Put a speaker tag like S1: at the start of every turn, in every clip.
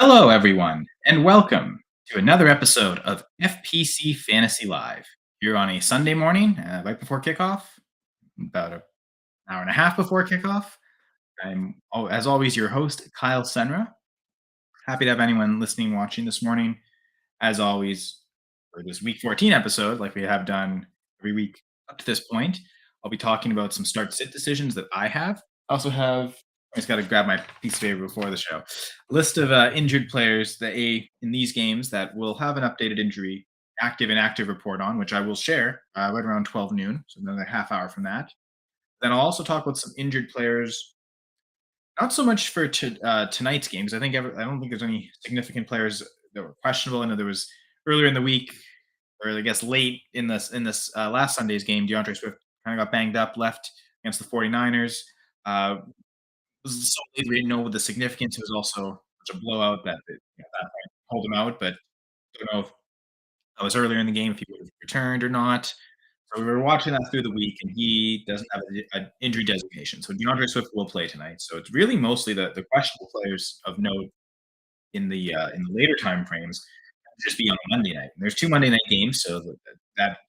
S1: Hello, everyone, and welcome to another episode of FPC Fantasy Live. Here on a Sunday morning, right before kickoff, about an hour and a half before kickoff. I'm, as always, your host, Kyle Senra. Happy to have anyone listening, watching this morning. As always, for this Week 14 episode, like we have done every week up to this point, I'll be talking about some start-sit decisions that I have. I also have I just got to grab my piece of paper before the show. A list of injured players that in these games that will have an updated injury active and active report on, which I will share right around 12 noon, so another half hour from that. Then I'll also talk about some injured players, not so much for tonight's games. I don't think there's any significant players that were questionable. I know there was earlier in the week, or I guess late in this last Sunday's game, DeAndre Swift kind of got banged up, left against the 49ers. Was so late we didn't know the significance. It was also such a blowout that at that point hold him out, but don't know if that was earlier in the game if he would have returned or not. So we were watching that through the week, and he doesn't have an injury designation. So DeAndre Swift will play tonight. So it's really mostly the questionable players of note in the later time frames just be on Monday night. And there's two Monday night games, so that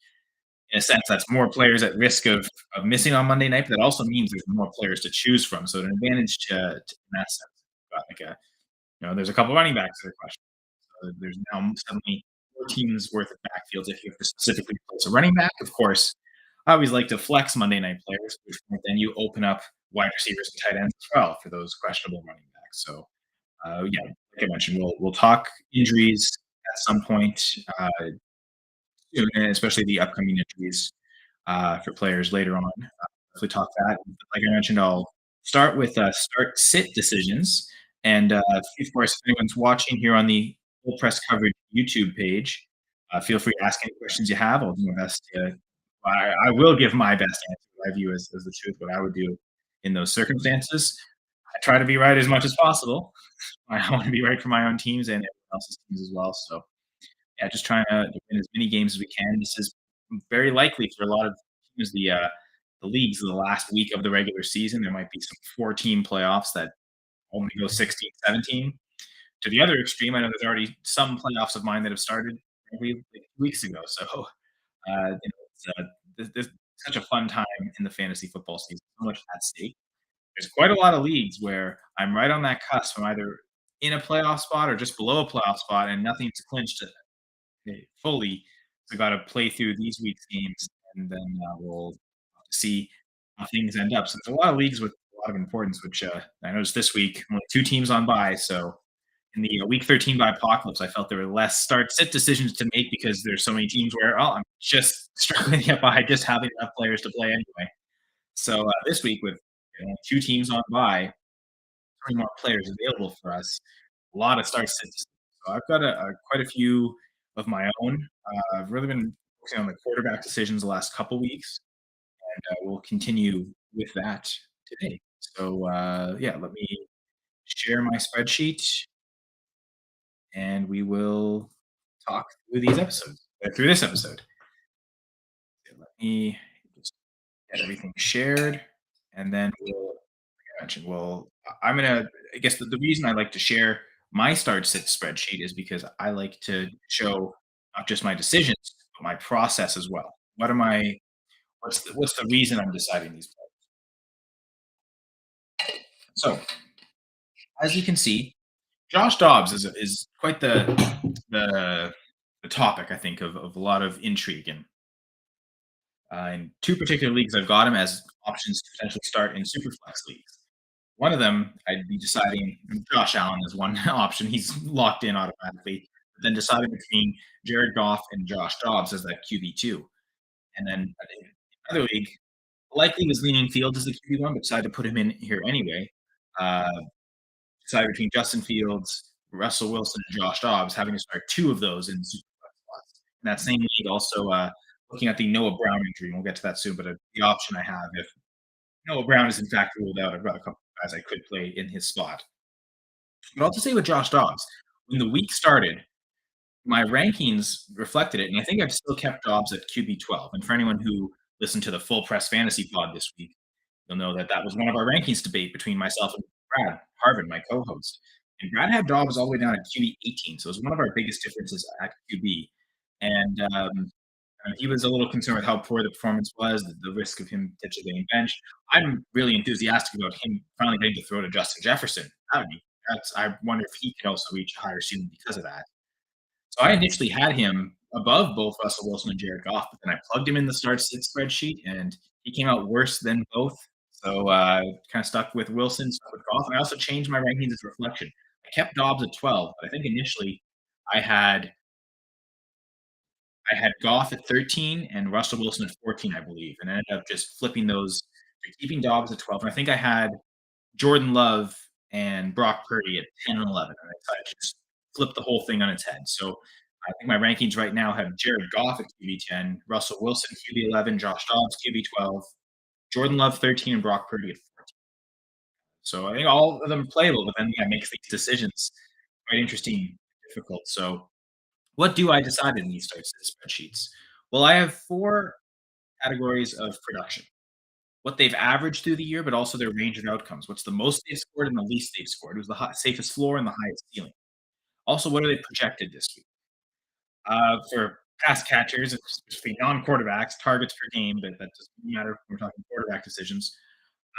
S1: in a sense that's more players at risk of missing on Monday night. But that also means there's more players to choose from. So an advantage to in that sense. Got like a there's a couple running backs that are questionable. So there's now suddenly 4 teams worth of backfields if you have to specifically place a running back. Of course, I always like to flex Monday night players, which then you open up wide receivers and tight ends as well for those questionable running backs. So yeah, like I mentioned, we'll talk injuries at some point soon, and especially the upcoming injuries for players later on. If we talk that, like I mentioned, I'll start with start sit decisions. And of course, if anyone's watching here on the Full Press Coverage YouTube page, feel free to ask any questions you have. I'll do my best to. I will give my best answer. What I view as the truth, what I would do in those circumstances. I try to be right as much as possible. I want to be right for my own teams and everyone else's teams as well. So yeah, just trying to win as many games as we can. This is very likely for a lot of teams the leagues the last week of the regular season. There might be some 4-team playoffs that only go 16, 17. To the other extreme, I know there's already some playoffs of mine that have started maybe like 2 weeks ago. So it's this such a fun time in the fantasy football season. So much at stake. There's quite a lot of leagues where I'm right on that cusp. I'm either in a playoff spot or just below a playoff spot, and nothing's clinched fully. So got to play through these week's games, and then we'll see how things end up. So there's a lot of leagues with a lot of importance, which I noticed this week only 2 teams on bye. So in the week 13 by apocalypse, I felt there were less start sit decisions to make because there's so many teams where I'm just struggling to get by, just having enough players to play anyway. So this week with 2 teams on bye, 3 more players available for us, a lot of start sits. So I've got quite a few of my own. I've really been focusing on the quarterback decisions the last couple weeks, and we'll continue with that today. So yeah, let me share my spreadsheet, and we will talk through this episode. So let me just get everything shared, and then like I mentioned, I'm gonna. I guess the reason I like to share my start sit spreadsheet is because I like to show not just my decisions, but my process as well. What am I? What's the reason I'm deciding these players? So as you can see, Josh Dobbs is quite the the topic I think of a lot of intrigue in 2 particular leagues. I've got him as options to potentially start in superflex leagues. One of them, I'd be deciding Josh Allen is one option. He's locked in automatically. But then deciding between Jared Goff and Josh Dobbs as that QB2. And then in another league, likely was leaning Fields as the QB1, but decided to put him in here anyway. Uh, decided between Justin Fields, Russell Wilson, and Josh Dobbs, having to start 2 of those in superflex spots. In that same league, also looking at the Noah Brown injury, and we'll get to that soon, but the option I have if Noah Brown is in fact ruled out, I've got a couple of guys I could play in his spot. But I'll just say with Josh Dobbs, when the week started, my rankings reflected it, and I think I've still kept Dobbs at QB12. And for anyone who listened to the Full Press Fantasy Pod this week, you'll know that that was one of our rankings debate between myself and Brad Harvin, my co-host. And Brad had Dobbs all the way down at QB 18, so it was one of our biggest differences at QB. And he was a little concerned with how poor the performance was, the risk of him potentially getting benched. I'm really enthusiastic about him finally getting to throw to Justin Jefferson. That would be that's. I wonder if he could also reach a higher ceiling because of that. So I initially had him above both Russell Wilson and Jared Goff, but then I plugged him in the start sit spreadsheet, and he came out worse than both. So kind of stuck with Wilson, stuck with Goff, and I also changed my rankings as a reflection. I kept Dobbs at 12, but I think initially I had I had Goff at 13 and Russell Wilson at 14, I believe, and I ended up just flipping those, keeping Dobbs at 12. And I think I had Jordan Love and Brock Purdy at 10 and 11, and I decided to just flip the whole thing on its head. So I think my rankings right now have Jared Goff at QB 10, Russell Wilson QB 11, Josh Dobbs QB 12, Jordan Love 13, and Brock Purdy at 14. So I think all of them are playable, but then yeah, makes these decisions quite interesting, difficult. So what do I decide in these types of spreadsheets? Well, I have four categories of production: what they've averaged through the year, but also their range of outcomes. What's the most they've scored and the least they've scored? Who's the safest floor and the highest ceiling? Also, what are they projected this week? For pass catchers, it's for non-quarterbacks, targets per game, but that doesn't matter if we're talking quarterback decisions.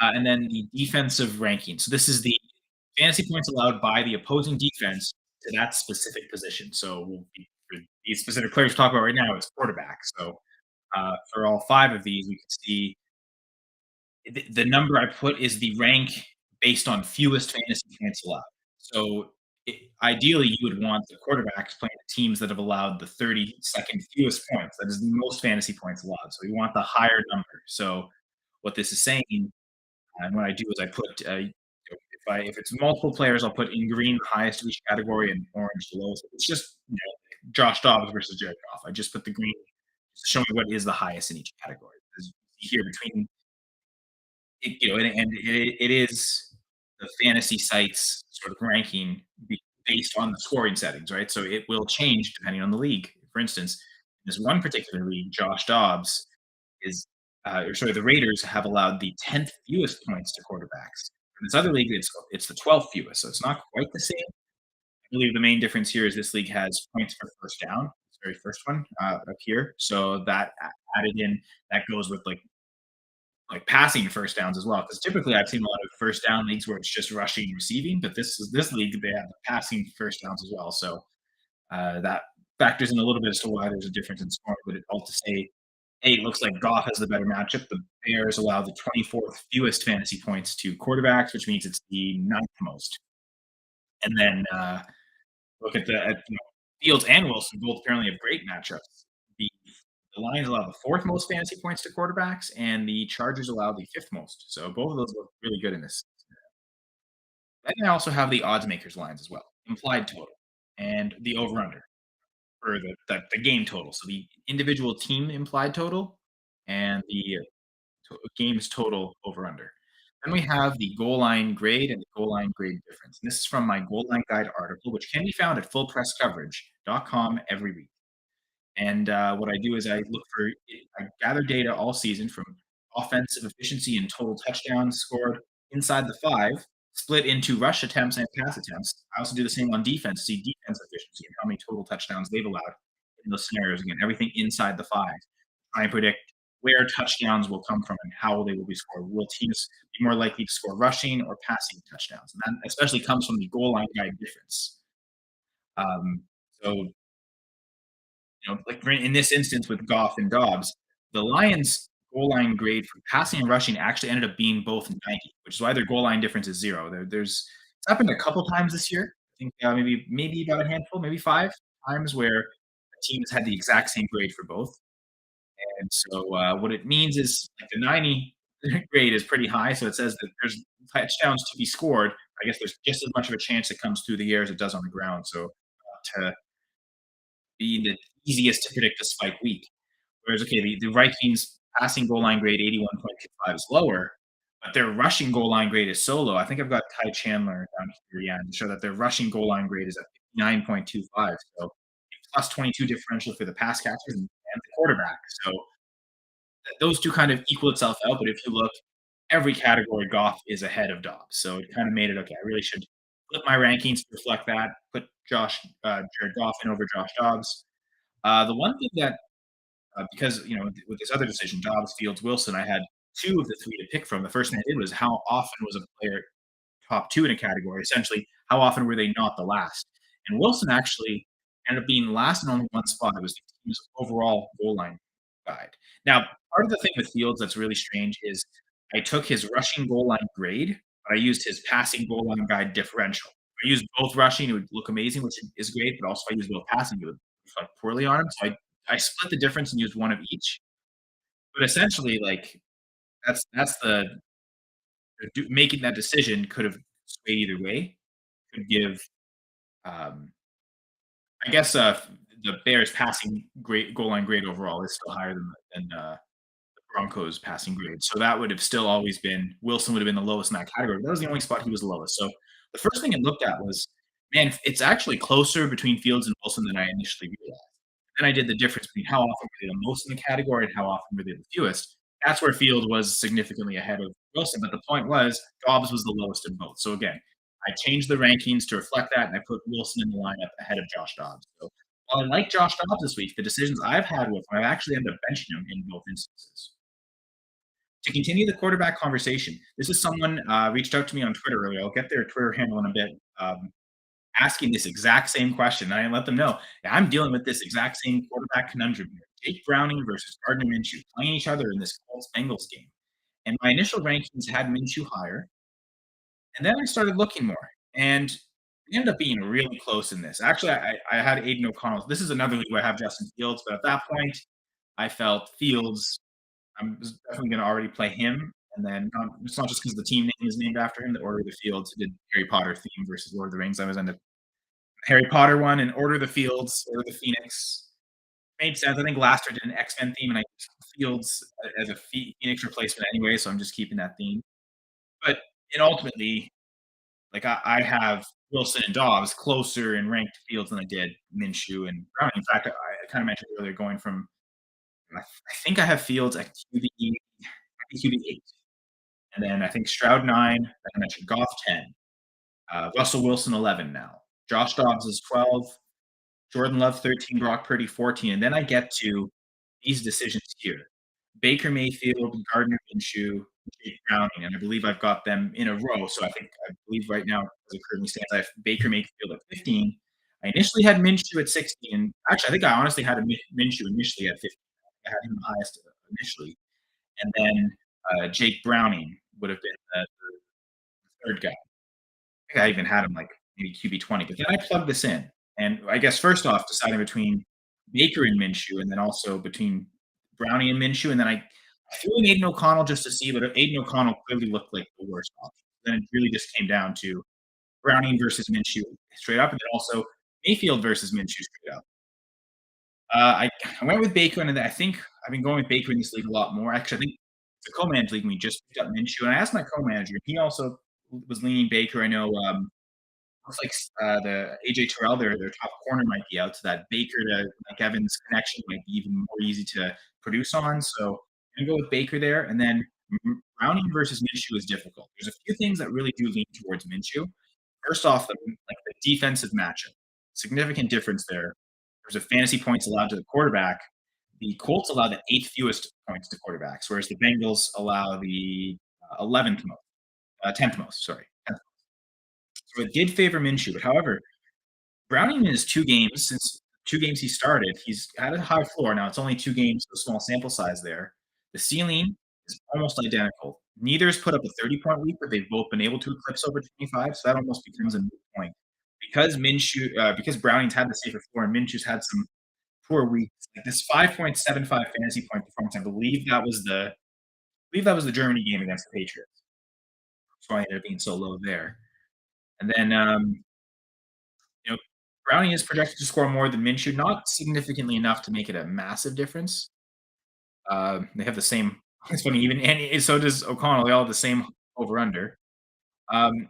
S1: And then the defensive ranking. So this is the fantasy points allowed by the opposing defense to that specific position. So for these specific players we talk about right now, it's quarterback. So for all five of these, we can see the number I put is the rank based on fewest fantasy points allowed. So ideally, you would want the quarterbacks playing the teams that have allowed the 32nd fewest points. That is the most fantasy points allowed. So you want the higher number. So what this is saying, and what I do is I put if it's multiple players, I'll put in green the highest of each category and orange the lowest. It's just Josh Dobbs versus Jared Goff. I just put the green to show me what is the highest in each category. Because here between and it is the fantasy sites sort of ranking based on the scoring settings, right? So it will change depending on the league. For instance, in this one particular league, Josh Dobbs is, or sorry, the Raiders have allowed the 10th fewest points to quarterbacks. In this other league, it's the 12th fewest, so it's not quite the same. I believe the main difference here is this league has points for first down, this very first one up here. So that added in that goes with like passing first downs as well. Because typically I've seen a lot of first down leagues where it's just rushing and receiving, but this league they have the passing first downs as well. So that factors in a little bit as to why there's a difference in scoring. But it all to say, hey, it looks like Goff has the better matchup. The Bears allow the 24th fewest fantasy points to quarterbacks, which means it's the ninth most. And then look at Fields and Wilson both apparently have great matchups. The the Lions allow the fourth most fantasy points to quarterbacks, and the Chargers allow the fifth most. So both of those look really good in this. Then I also have the odds makers lines as well, implied total, and the over under for the game total. So the individual team implied total and the game's total over under. Then we have the goal line grade and the goal line grade difference. And this is from my goal line guide article, which can be found at fullpresscoverage.com every week. And what I do is I gather data all season from offensive efficiency and total touchdowns scored inside the five, split into rush attempts and pass attempts. I also do the same on defense, see defense efficiency and how many total touchdowns they've allowed in those scenarios. Again, everything inside the five. Try and predict where touchdowns will come from and how they will be scored. Will teams be more likely to score rushing or passing touchdowns? And that especially comes from the goal line guide difference. Um, so like in this instance with Goff and Dobbs, the Lions' goal line grade for passing and rushing actually ended up being both 90, which is why their goal line difference is 0. There's it's happened a couple times this year. I think maybe about a handful, maybe 5 times where a team has had the exact same grade for both. And so what it means is like the 90 grade is pretty high, so it says that there's touchdowns to be scored. I guess there's just as much of a chance it comes through the air as it does on the ground. So to be the easiest to predict a spike week. Whereas, okay, the Vikings passing goal line grade 81.25 is lower, but their rushing goal line grade is so low. I think I've got Ty Chandler down here, yeah, to show that their rushing goal line grade is at 59.25. So plus 22 differential for the pass catchers and the quarterback. So those two kind of equal itself out. But if you look, every category Goff is ahead of Dobbs. So it kind of made it okay. I really should flip my rankings to reflect that, put Jared Goff in over Josh Dobbs. The one thing that because with this other decision, Dobbs, Fields, Wilson, I had two of the three to pick from. The first thing I did was how often was a player top two in a category? Essentially, how often were they not the last? And Wilson actually ended up being last in only one spot. It was the team's overall goal line guide. Now, part of the thing with Fields that's really strange is I took his rushing goal line grade, but I used his passing goal line guide differential. If I used both rushing, it would look amazing, which is great, but also if I used both passing, it would reflect poorly on him. So I split the difference and used one of each. But essentially, like that's the making that decision could have swayed either way. Could give, um, I guess, the Bears passing grade goal line grade overall is still higher than the Broncos passing grade. So that would have still always been Wilson would have been the lowest in that category. That was the only spot he was the lowest. So the first thing I looked at was, man, it's actually closer between Fields and Wilson than I initially realized. Then I did the difference between how often were they the most in the category and how often were they the fewest. That's where Field was significantly ahead of Wilson. But the point was Dobbs was the lowest in both. So again, I changed the rankings to reflect that, and I put Wilson in the lineup ahead of Josh Dobbs. So while I like Josh Dobbs this week, the decisions I've had with him, I've actually ended up benching him in both instances. To continue the quarterback conversation, this is someone reached out to me on Twitter earlier. I'll get their Twitter handle in a bit. Asking this exact same question. And I let them know, "Yeah, I'm dealing with this exact same quarterback conundrum here. Jake Browning versus Gardner Minshew playing each other in this Colts-Bengals game." And my initial rankings had Minshew higher, and then I started looking more, and we ended up being really close in this. Actually, I had Aiden O'Connell. This is another league where I have Justin Fields, but at that point, I felt Fields, I was definitely gonna already play him, and then, it's not just because the team name is named after him, the Order of the Fields did Harry Potter theme versus Lord of the Rings. I was ended Harry Potter one and Order of the Fields, Order of the Phoenix. Made sense. I think last year did an X-Men theme, and I used Fields as a Phoenix replacement anyway, so I'm just keeping that theme. But and ultimately, like I have Wilson and Dobbs closer in ranked Fields than I did Minshew and Brown. In fact, I kind of mentioned earlier going from I think I have Fields at QB, QB 8, and then I think Stroud 9. Like I mentioned Goff 10, Russell Wilson 11 now. Josh Dobbs is 12. Jordan Love 13, Brock Purdy 14, and then I get to these decisions here. Baker Mayfield, Gardner Minshew, Jake Browning, and I believe I've got them in a row. So I believe right now, as it currently stands, I have Baker Mayfield at 15. I initially had Minshew at 16, and actually, I think I honestly had a Minshew initially at 15. I had him the highest initially, and then Jake Browning would have been the third guy. Think I even had him like maybe QB 20, but then I plugged this in. And I guess first off, deciding between Baker and Minshew, and then also between Brownie and Minshew, and then I threw in Aiden O'Connell just to see, but Aiden O'Connell clearly looked like the worst option. Then it really just came down to Browning versus Minshew straight up, and then also Mayfield versus Minshew straight up. I went with Baker, and then I think I've been going with Baker in this league a lot more. Actually, I think it's a co-managed league, and we just picked up Minshew, and I asked my co-manager, and he also was leaning Baker. I know looks like the AJ Terrell, their top corner, might be out, so that Baker to Mike Evans connection might be even more easy to produce on. So I'm gonna go with Baker there, and then Browning versus Minshew is difficult. There's a few things that really do lean towards Minshew. First off, the defensive matchup, significant difference there. There's a fantasy points allowed to the quarterback. The Colts allow the eighth fewest points to quarterbacks, whereas the Bengals allow the 11th most, 10th most. Sorry, 10th. So it did favor Minshew, but however, Browning in his 2 games, since 2 games he started, he's had a high floor. Now it's only 2 games, so small sample size there. The ceiling is almost identical. Neither has put up a 30-point week, but they've both been able to eclipse over 25, so that almost becomes a moot point. Because Browning's had the safer floor and Minshew's had some poor weeks, like this 5.75 fantasy point performance, I believe that was the Germany game against the Patriots. That's why it ended up being so low there. And then you know, Browning is projected to score more than Minshew, not significantly enough to make it a massive difference. They have the same. It's funny, even and so does O'Connell. They all have the same over under. Um,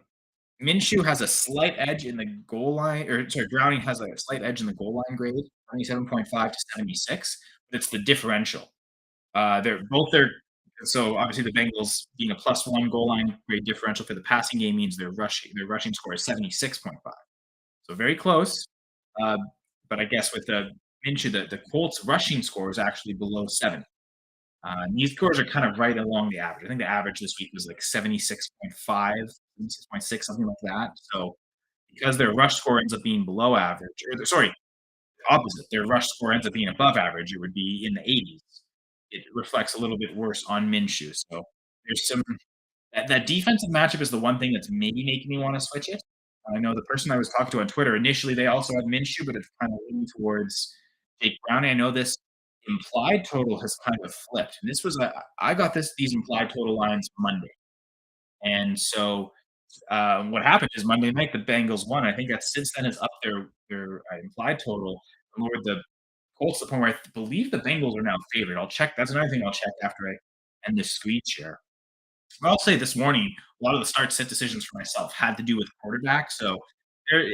S1: Minshew has a slight edge in the goal line, or sorry, Browning has a slight edge in the goal line grade, 27.5 to 76, but it's the differential. They're both their So obviously the Bengals being a +1 goal line grade differential for the passing game means their rushing score is 76.5. So very close. Uh, but I guess with the Minshew, the Colts rushing score is actually below 70. And these scores are kind of right along the average. I think the average this week was like 76.5, 76.6, something like that. So because their rush score ends up being below average, or sorry, the opposite, their rush score ends up being above average, it would be in the 80s. It reflects a little bit worse on Minshew. So there's some that defensive matchup is the one thing that's maybe making me wanna switch it. I know the person I was talking to on Twitter, initially, they also had Minshew, but it's kinda leaning towards Jake Browning. I know this implied total has kind of flipped, and this was a I got these implied total lines Monday, and so, what happened is Monday night, the Bengals won. I think that since then has upped their implied total and lowered the Colts to the point where I believe the Bengals are now favored. I'll check. That's another thing I'll check after I end this screen share. But I'll say this morning, a lot of the start sit decisions for myself had to do with quarterback. So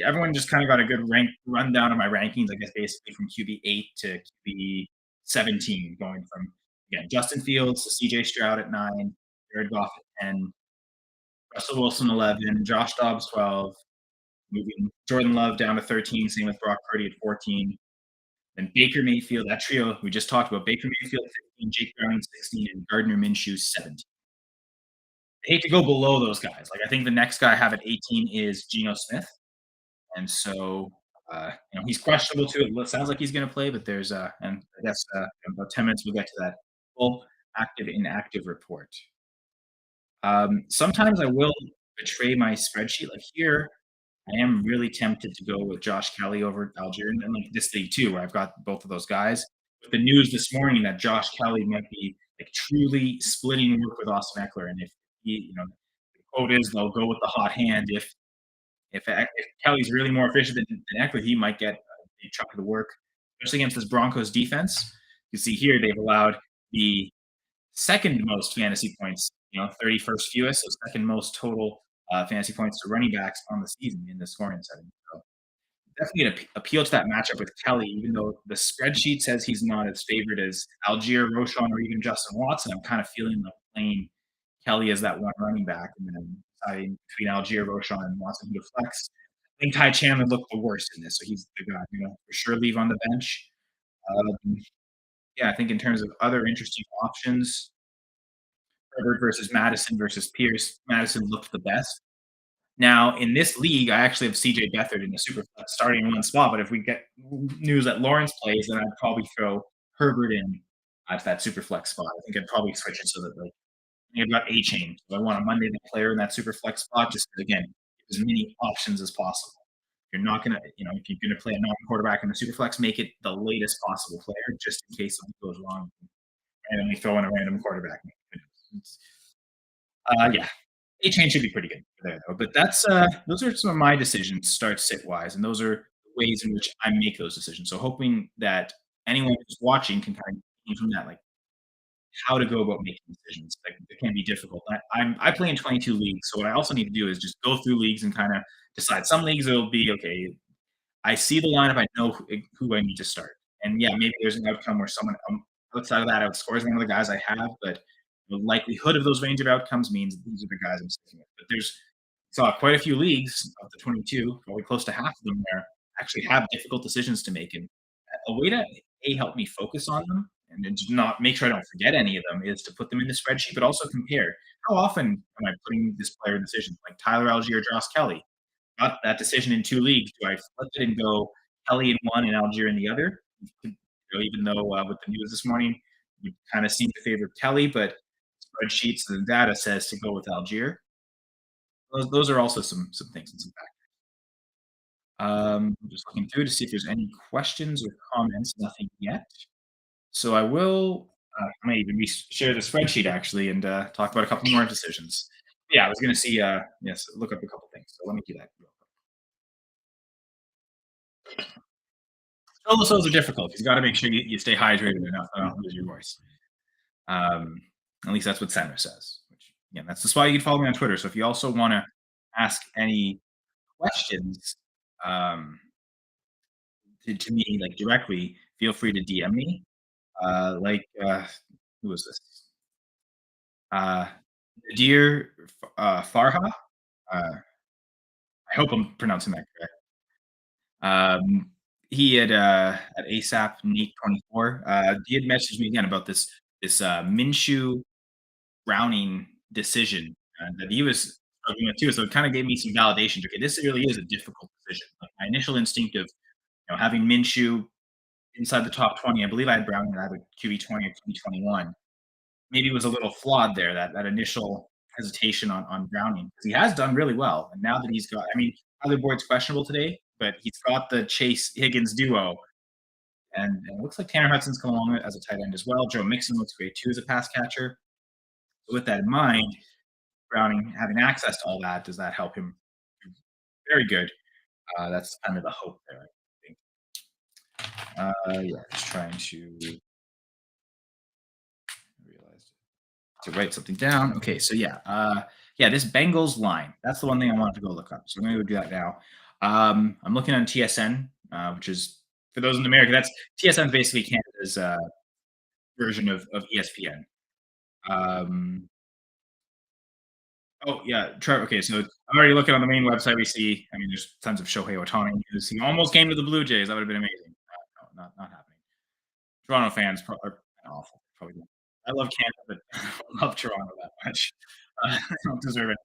S1: everyone just kind of got a good rank rundown of my rankings, I guess, basically from QB 8 to QB 17, going from again Justin Fields to CJ Stroud at 9, Jared Goff at 10, Russell Wilson 11, Josh Dobbs 12, moving Jordan Love down to 13, same with Brock Purdy at 14. Then Baker Mayfield, that trio we just talked about, Baker Mayfield 15, Jake Browning 16, and Gardner Minshew 17. I hate to go below those guys. Like, I think the next guy I have at 18 is Geno Smith, and so, he's questionable too. It sounds like he's gonna play, but there's, and I guess, in about 10 minutes, we'll get to that full active, inactive report. Sometimes I will betray my spreadsheet. Like here, I am really tempted to go with Josh Kelly over Algier and like this league too, where I've got both of those guys. With the news this morning that Josh Kelly might be like truly splitting work with Austin Eckler, and if he, the quote is they'll go with the hot hand. If Kelly's really more efficient than Eckler, he might get a big chunk of the work, especially against this Broncos defense. You see here they've allowed the second most fantasy points, 31st fewest, so second most total fantasy points to running backs on the season in the scoring setting. So definitely gonna appeal to that matchup with Kelly, even though the spreadsheet says he's not as favored as Algier, Roschon, or even Justin Watson. I'm kind of feeling like playing Kelly as that one running back, and then deciding between Algier, Roschon, and Watson who to flex. I think Ty Chandler looked the worst in this, so he's the guy, for sure leave on the bench. Um, yeah, I think in terms of other interesting options, Herbert versus Madison versus Pierce, Madison looked the best. Now, in this league, I actually have CJ Beathard in the super flex starting in one spot, but if we get news that Lawrence plays, then I'd probably throw Herbert in to that super flex spot. I think I'd probably switch it so that, like, I've got A chain. So I want a Monday night player in that super flex spot just again, as many options as possible. You're not gonna, if you're gonna play a non-quarterback in the super flex, make it the latest possible player just in case something goes wrong. Randomly throw in a random quarterback. Yeah, A chain should be pretty good there though. But that's those are some of my decisions, start sit wise, and those are ways in which I make those decisions. So hoping that anyone who's watching can kind of gain from that, like how to go about making decisions. Like it can be difficult. I play in 22 leagues, so what I also need to do is just go through leagues and kind of decide. Some leagues it'll be okay. I see the lineup, I know who I need to start. And yeah, maybe there's an outcome where someone outside of that outscores one of the guys I have, but the likelihood of those range of outcomes means these are the guys I'm sticking with. But there's saw quite a few leagues of the 22, probably close to half of them there actually have difficult decisions to make. And a way to help me focus on them and then to not make sure I don't forget any of them is to put them in the spreadsheet, but also compare how often am I putting this player in decisions like Tyler Algier or Josh Kelly got that decision in 2 leagues. Do I flip it and go Kelly in one and Algier in the other? Even though with the news this morning, you kind of seem to favor Kelly, but spreadsheets and data says to go with Algier. Those are also some things and some factors. Just looking through to see if there's any questions or comments. Nothing yet. So I will. I might even share the spreadsheet actually and talk about a couple more decisions. Yeah, I was going to see. Yes, look up a couple things. So let me do that. Solo solos are difficult. You got to make sure you stay hydrated and not lose your voice. Um, at least that's what Senra says. Which, yeah, that's why you can follow me on Twitter. So if you also want to ask any questions to me, like directly, feel free to DM me. Like, who was this? Uh, Nadir Farha. I hope I'm pronouncing that correct. Um, he had at ASAP Nate 24. He had messaged me again about this Minshew Browning decision that he was struggling with too. So it kind of gave me some validation. Okay, this really is a difficult decision. Like my initial instinct of having Minshew inside the top 20. I believe I had Browning at either QB 20 or QB 21. Maybe it was a little flawed there. That initial hesitation on Browning because he has done really well. And now that he's got, I mean, Tyler Boyd's questionable today, but he's got the Chase Higgins duo. And it looks like Tanner Hudson's come along as a tight end as well. Joe Mixon looks great too as a pass catcher. So with that in mind, Browning having access to all that, does that help him? Very good. That's kind of the hope there, I think. Yeah, just trying to realize to write something down. Okay, so yeah, this Bengals line. That's the one thing I wanted to go look up. So I'm going to go do that now. I'm looking on TSN, which is for those in America. That's TSN is basically Canada's version of ESPN. Um, Oh, yeah, Trevor. Okay, so I'm already looking on the main website. We see, I mean, there's tons of Shohei Ohtani news. He almost came to the Blue Jays. That would have been amazing. No, not happening. Toronto fans are awful. Probably don't. I love Canada, but I don't love Toronto that much. They don't deserve it,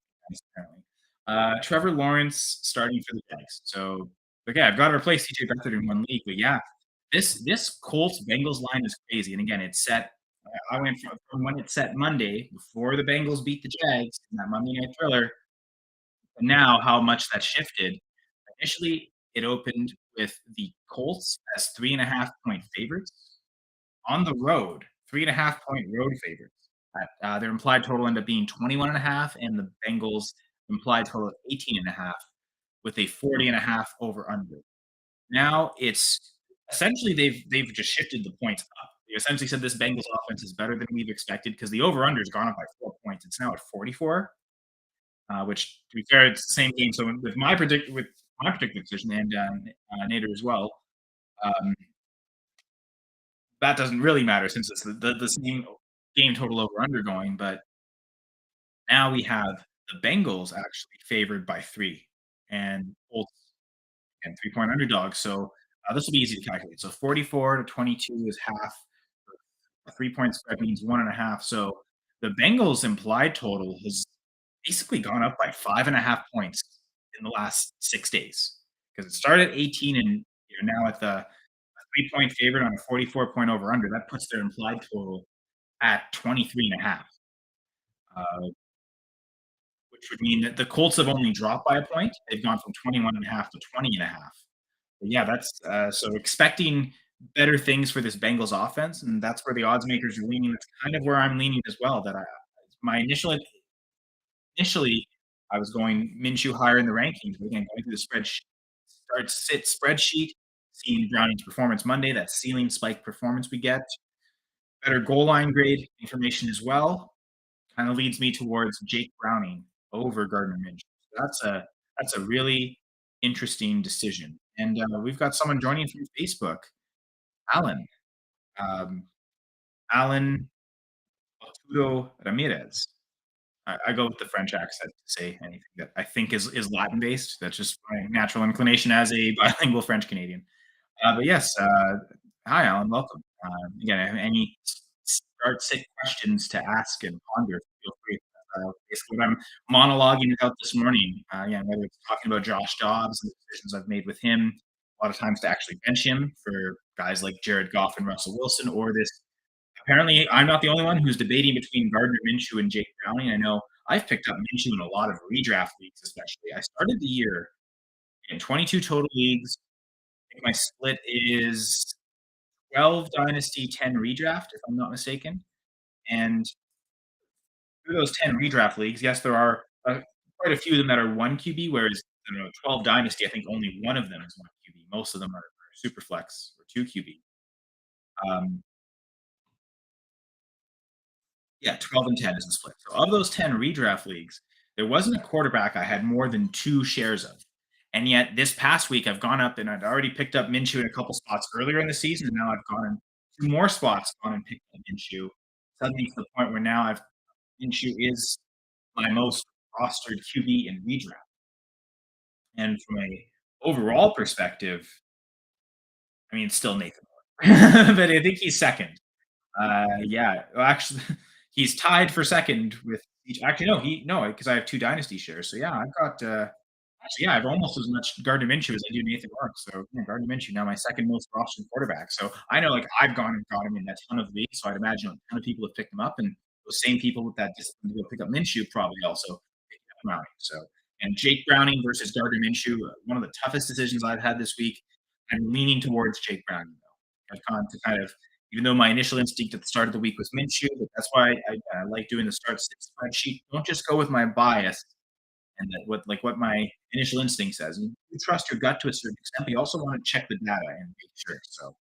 S1: apparently. Trevor Lawrence starting for the Jags. So, okay, I've got to replace CJ Beathard in one league, but yeah, this Colts Bengals line is crazy. And again, it's set. I went from when it's set Monday before the Bengals beat the Jags in that Monday night thriller. And now how much that shifted. Initially, it opened with the Colts as 3.5 point favorites on the road, 3.5 point road favorites. Their implied total ended up being 21.5, and the Bengals implied total of 18.5 with a 40.5 over under. Now it's essentially they've just shifted the points up. They essentially said this Bengals offense is better than we've expected because the over under has gone up by 4 points. It's now at 44. Which, to be fair, it's the same game. So with my particular decision and Nader as well, um, that doesn't really matter since it's the same game total over under going. But now we have the Bengals actually favored by 3, and Colts and 3 point underdogs. So this will be easy to calculate. So 44 to 22 is half. A 3 point spread means 1.5. So the Bengals implied total has basically gone up by 5.5 points in the last 6 days because it started at 18 and you're now at the 3 point favorite on a 44 point over under. That puts their implied total at 23.5, uh, which would mean that the Colts have only dropped by a point. They've gone from 21.5 to 20.5. But yeah, that's so expecting better things for this Bengals offense, and that's where the odds makers are leaning. That's kind of where I'm leaning as well. My initially, I was going Minshew higher in the rankings, but again, going through the start sit spreadsheet, seeing Browning's performance Monday, that ceiling spike performance we get, better goal line grade information as well, kind of leads me towards Jake Browning over Gardner Minshew. So that's a really interesting decision. And we've got someone joining from Facebook, Alan. Um, Alan Arturo Ramirez. I go with the French accent to say anything that I think is Latin based. That's just my natural inclination as a bilingual French Canadian. But yes, hi, Alan. Welcome. Again, if any start sick questions to ask and ponder, feel free. Basically, what I'm monologuing about this morning, again, whether it's talking about Josh Dobbs and the decisions I've made with him, a lot of times to actually bench him for guys like Jared Goff and Russell Wilson, or this. Apparently, I'm not the only one who's debating between Gardner Minshew and Jake Browning. I know I've picked up Minshew in a lot of redraft leagues, especially. I started the year in 22 total leagues. I think my split is 12 dynasty, 10 redraft, if I'm not mistaken. And through those 10 redraft leagues, yes, there are quite a few of them that are one QB, whereas 12 dynasty, I think only one of them is one QB. Most of them are super flex or two QB. Um, Yeah, 12 and 10 is the split. So of those 10 redraft leagues, there wasn't a quarterback I had more than 2 shares of. And yet this past week, I've gone up and I'd already picked up Minshew in a couple spots earlier in the season, and now I've gone in 2 more spots, gone and picked up Minshew. Suddenly to the point where now I've Minshew is my most rostered QB in redraft, and from a overall perspective, I mean, it's still Nathan Miller, but I think he's second. Yeah, well, actually, he's tied for second with each. Actually, no, because I have two dynasty shares. So yeah, I've got actually yeah, I have almost as much Gardner Minshew as I do Nathan Rourke. So yeah, Gardner Minshew now my second most rostered quarterback. So I know like I've gone and got him in a ton of leagues. So I'd imagine a ton of people have picked him up, and those same people with that discipline to go pick up Minshew probably also picked up Browning. So and Jake Browning versus Gardner Minshew, one of the toughest decisions I've had this week. I'm leaning towards Jake Browning though. I've gone to kind of even though my initial instinct at the start of the week was Minshew, but that's why I like doing the start sit spreadsheet. Don't just go with my bias and that what my initial instinct says. And you trust your gut to a certain extent, but you also want to check the data and make sure. So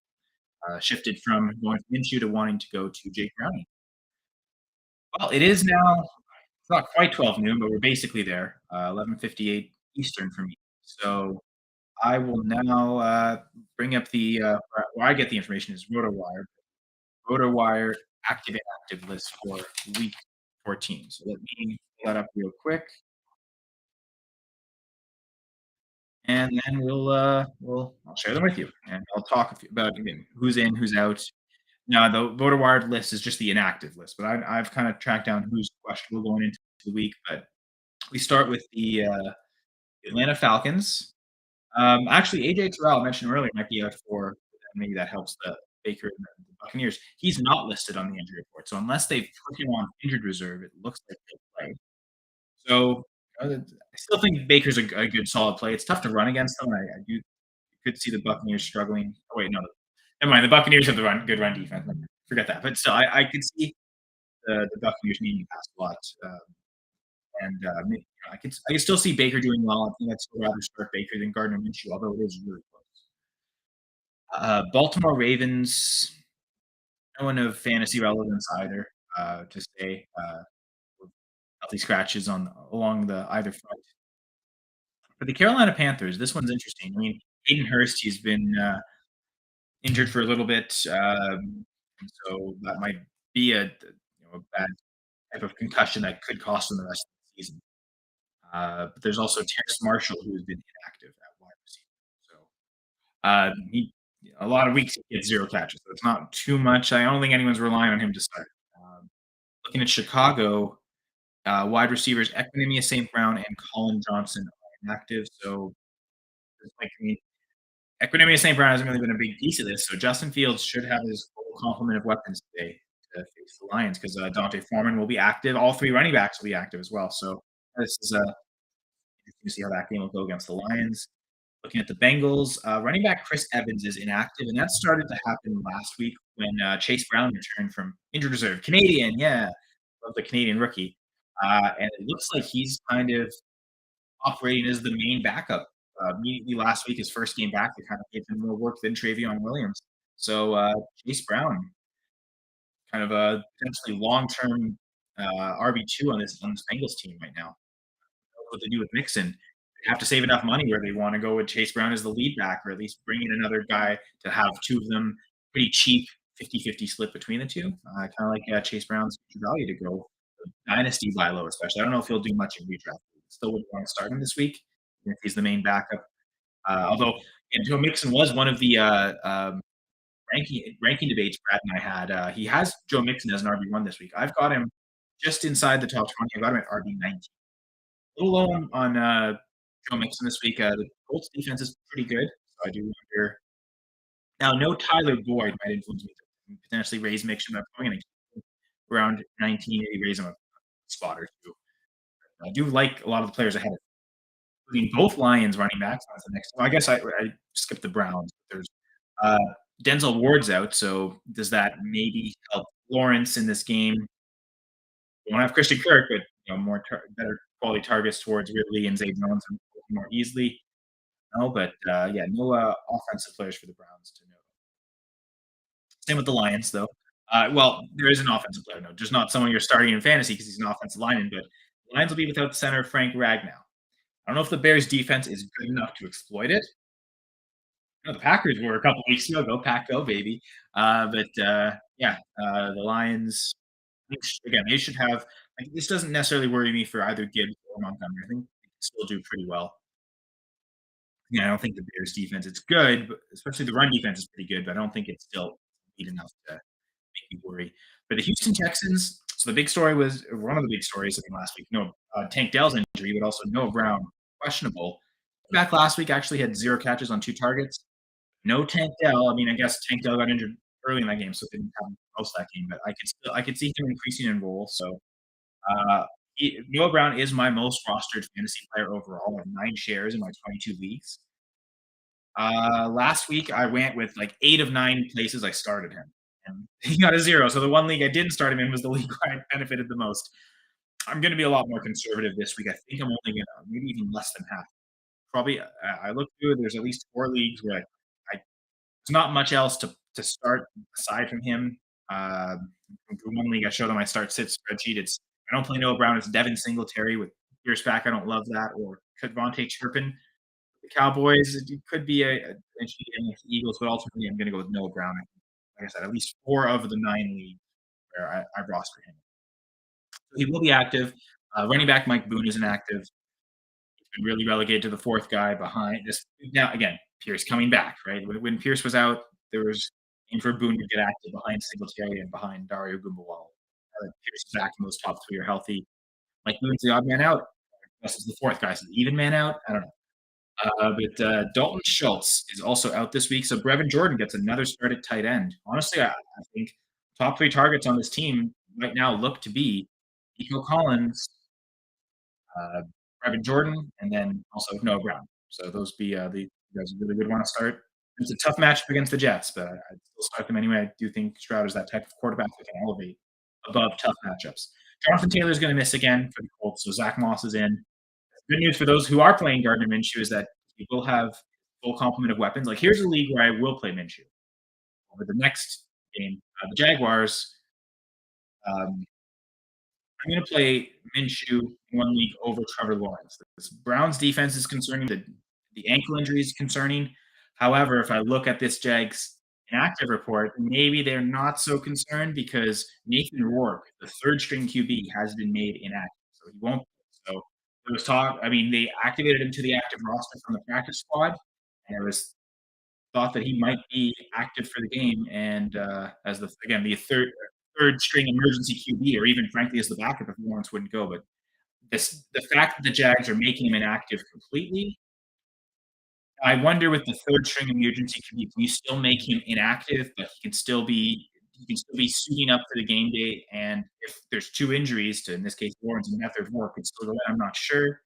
S1: shifted from going to Minshew to wanting to go to Jake Browning. Well, it is now. It's not quite 12 noon, but we're basically there. 11:58 Eastern for me. So I will now bring up the where I get the information is RotoWire. RotoWire active and inactive list for week 14. So let me pull that up real quick, and then we'll I'll share them with you, and I'll talk about again who's in, who's out. Now the RotoWire list is just the inactive list, but I've kind of tracked down who's questionable going into the week. But we start with the Atlanta Falcons. Actually, AJ Terrell I mentioned earlier might be out for maybe that helps the Baker and the Buccaneers. He's not listed on the injury report, so unless they've put him on injured reserve, it looks like he'll play. So I still think Baker's a good solid play. It's tough to run against them. I do could see the Buccaneers struggling. Oh wait, no, never mind. The Buccaneers have the good run defense. Forget that. But still, I could see the Buccaneers needing to pass a lot. And I can still see Baker doing well. I think I'd still rather start Baker than Gardner Minshew, although it is really close. Baltimore Ravens, no one of fantasy relevance either. To say healthy scratches on along the either front. For the Carolina Panthers, this one's interesting. I mean, Hayden Hurst, he's been injured for a little bit, and so that might be a bad type of concussion that could cost him the rest of the season. But there's also Terrace Marshall, who has been inactive at wide receiver. So he a lot of weeks he gets 0 catches, so it's not too much. I don't think anyone's relying on him to start. Looking at Chicago, wide receivers Equinemius St. Brown and Colin Johnson are inactive, so it's like, I mean, Equinemius St. Brown hasn't really been a big piece of this, so Justin Fields should have his full complement of weapons today to face the Lions because Dante Foreman will be active. All 3 running backs will be active as well, so this is interesting to see how that game will go against the Lions. Looking at the Bengals, running back Chris Evans is inactive, and that started to happen last week when Chase Brown returned from injured reserve. Canadian, yeah, love the Canadian rookie. And it looks like he's kind of operating as the main backup. Immediately last week, his first game back, they kind of gave him more work than Travion Williams. So Chase Brown, kind of a potentially long-term RB2 on this Bengals team right now. What they do with Mixon. They have to save enough money where they want to go with Chase Brown as the lead back, or at least bring in another guy to have 2 of them pretty cheap 50-50 split between the 2. Kinda like, Chase Brown's value to go dynasty buy low, especially. I don't know if he'll do much in redraft. Still would want to start him this week if he's the main backup. Although Joe Mixon was one of the, ranking debates Brad and I had. He has Joe Mixon as an RB1 this week. I've got him just inside the top 20. I've got him at RB19. A little low on Joe Mixon this week. The Colts defense is pretty good, so I do wonder. Now, no Tyler Boyd might influence me to potentially raise Mixon. I'm probably going to around 19, maybe raise him a spot or 2. I do like a lot of the players ahead, including both Lions running backs. That's the next. Well, I guess I skipped the Browns. There's uh, Denzel Ward's out, so does that maybe help Lawrence in this game? We don't have Christian Kirk, but more better quality targets towards Ridley and Zay Jones and more easily. No, but yeah, no offensive players for the Browns to know. Same with the Lions, though. Well, there is an offensive player, no, just not someone you're starting in fantasy because he's an offensive lineman. But the Lions will be without center Frank Ragnow. I don't know if the Bears' defense is good enough to exploit it. The Packers were a couple weeks ago. Go Pack, go baby! But yeah, the Lions again, they should have Like, this doesn't necessarily worry me for either Gibbs or Montgomery. I think they can still do pretty well. Yeah, I don't think the Bears defense it's good, but especially the run defense is pretty good, but I don't think it's still elite enough to make me worry. For the Houston Texans, so the big story was or one of the big stories I think last week, no, Tank Dell's injury, but also Noah Brown questionable. Back last week actually had 0 catches on 2 targets. No Tank Dell. I mean, I guess Tank Dell got injured early in that game, so didn't have most of that game, but I could see him increasing in role. So Noah Brown is my most rostered fantasy player overall. I have 9 shares in my 22 leagues. Last week, I went with like 8 of 9 places I started him, and he got a 0. So the one league I didn't start him in was the league where I benefited the most. I'm going to be a lot more conservative this week. I think I'm only going to maybe even less than half. Probably, I looked through it. There's at least 4 leagues where I there's not much else to start aside from him. For one league, I showed on my start sit spreadsheet. It's I don't play Noah Brown. It's Devin Singletary with Pierce back. I don't love that. Or Devontae Turpin. The Cowboys. It could be a interesting game with the Eagles, but ultimately, I'm going to go with Noah Brown. Like I said, at least 4 of the 9 leagues where I roster him. So he will be active. Running back Mike Boone is inactive. He's been really relegated to the 4th guy behind this. Now, again, Pierce coming back, right? When Pierce was out, there was aim for Boone to get active behind Singletary and behind Dario Gumbawala. Pierce is back, and those top 3 are healthy. Mike Boone's the odd man out. This is the 4th guy, so the even man out. I don't know. But Dalton Schultz is also out this week, so Brevin Jordan gets another start at tight end. Honestly, I think top 3 targets on this team right now look to be Nico Collins, uh, Brevin Jordan, and then also Noah Brown. So those be the you guys really would want to start. It's a tough matchup against the Jets, but I'd still start them anyway. I do think Stroud is that type of quarterback that can elevate above tough matchups. Jonathan Taylor is going to miss again for the Colts, so Zach Moss is in. Good news for those who are playing Gardner Minshew is that he will have full complement of weapons. Like here's a league where I will play Minshew. Over the next game, the Jaguars. Um, I'm going to play Minshew in one league over Trevor Lawrence. This Browns defense is concerning. The ankle injury is concerning. However, if I look at this Jags inactive report, maybe they're not so concerned because Nathan Rourke, the 3rd string QB, has been made inactive, so he won't. So there was talk. I mean, they activated him to the active roster from the practice squad, and there was thought that he might be active for the game. And as the 3rd string emergency QB, or even frankly as the backup if Lawrence wouldn't go. But the fact that the Jags are making him inactive completely, I wonder with the 3rd string emergency QB, can you still make him inactive, but he can still be suiting up for the game day. And if there's 2 injuries to, in this case, Lawrence and Method Work, could still go in. I'm not sure.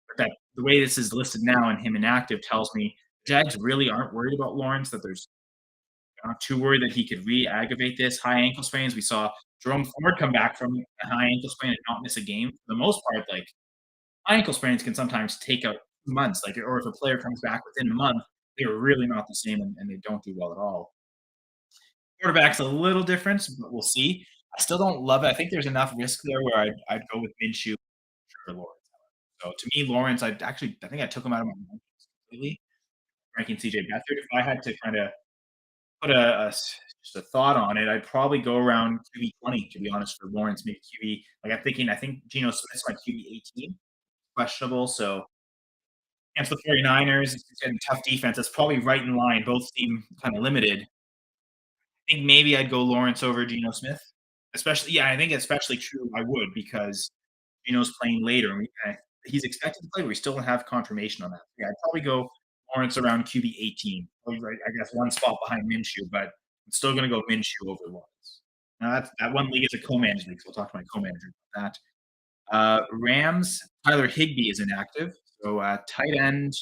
S1: But that the way this is listed now and him inactive tells me Jags really aren't worried about Lawrence, that they're not too worried that he could re-aggravate this high ankle sprains. We saw Jerome Ford come back from a high ankle sprain and not miss a game. For the most part, like high ankle sprains can sometimes take out months. Like, or if a player comes back within a month, they're really not the same and they don't do well at all. Quarterback's a little different, but we'll see. I still don't love it. I think there's enough risk there where I'd go with Minshew or Lawrence. So to me, Lawrence, I think I took him out of my rankings completely, ranking CJ Beathard. If I had to kind of put just a thought on it, I'd probably go around QB 20, to be honest, for Lawrence, maybe QB. Like I think Geno Smith's my QB 18, questionable. So against the 49ers, it's getting tough defense. That's probably right in line. Both seem kind of limited. I think maybe I'd go Lawrence over Geno Smith. Especially, yeah, I think especially true. I would because Geno's playing later, and he's expected to play, but we still don't have confirmation on that. Yeah, I'd probably go Lawrence around QB 18. Probably right, I guess one spot behind Minshew, but I'm still going to go Minshew over Lawrence. Now that one league is a co-managed league, so we'll talk to my co-manager about that. Rams, Tyler Higbee is inactive, so tight end.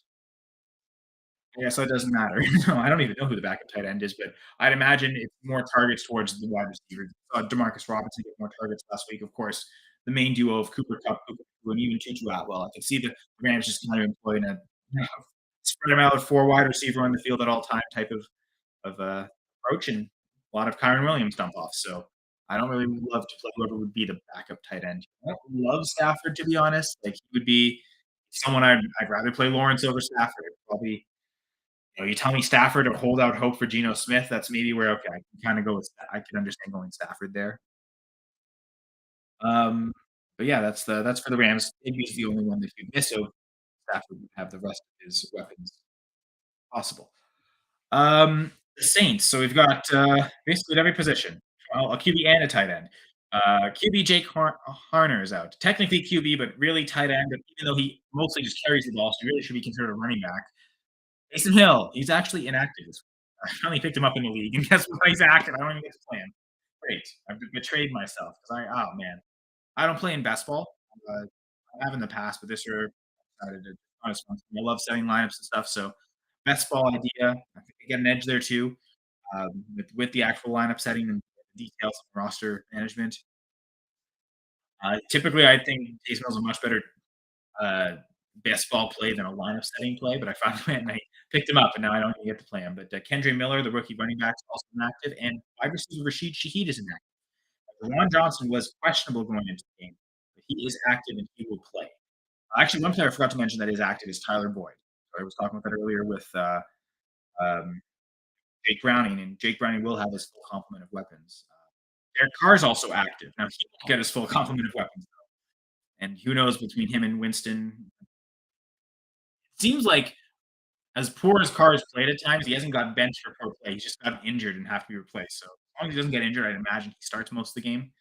S1: Yeah, so it doesn't matter. No, I don't even know who the backup tight end is, but I'd imagine it's more targets towards the wide receiver. Demarcus Robinson get more targets last week. Of course, the main duo of Cooper Kupp, and even Tutu Atwell. I can see the Rams just kind of employing a spread them out with 4 wide receiver on the field at all time type of approach, and a lot of Kyron Williams dump off. So I don't really love to play whoever would be the backup tight end. I don't love Stafford, to be honest. Like he would be someone I'd rather play Lawrence over Stafford. Probably you tell me Stafford or hold out hope for Geno Smith, that's maybe where, okay, I can kinda go with I can understand going Stafford there. Um, But yeah, that's for the Rams. Higby's the only one that you miss, so Stafford would have the rest of his weapons possible. The Saints. So we've got basically at every position. Well, a QB and a tight end. QB Jake Harner is out. Technically QB, but really tight end. Even though he mostly just carries the ball, so he really should be considered a running back. Taysom Hill, he's actually inactive. I finally picked him up in the league, and guess what? He's active. I don't even get to play him. Great. I've betrayed myself because oh man, I don't play in best ball. I have in the past, but this year I decided to honest one. I love setting lineups and stuff. So best ball idea. I think I get an edge there too. With the actual lineup setting and the details of roster management. Typically, I think Taysom Hill's a much better uh, best ball play than a lineup setting play, but I finally went and I picked him up, and now I don't even get to play him. But Kendre Miller, the rookie running back, is also inactive, and wide receiver Rashid Shaheed is inactive. Juwan Johnson was questionable going into the game, but he is active and he will play. Actually, one player I forgot to mention that is active is Tyler Boyd. So I was talking about that earlier with um, Jake Browning, and Jake Browning will have his full complement of weapons. Derek Carr is also active. Now, he won't get his full complement of weapons, though. And who knows between him and Winston. It seems like as poor as Carr has played at times, he hasn't got benched for poor play. He's just got injured and have to be replaced. So as long as he doesn't get injured, I'd imagine he starts most of the game.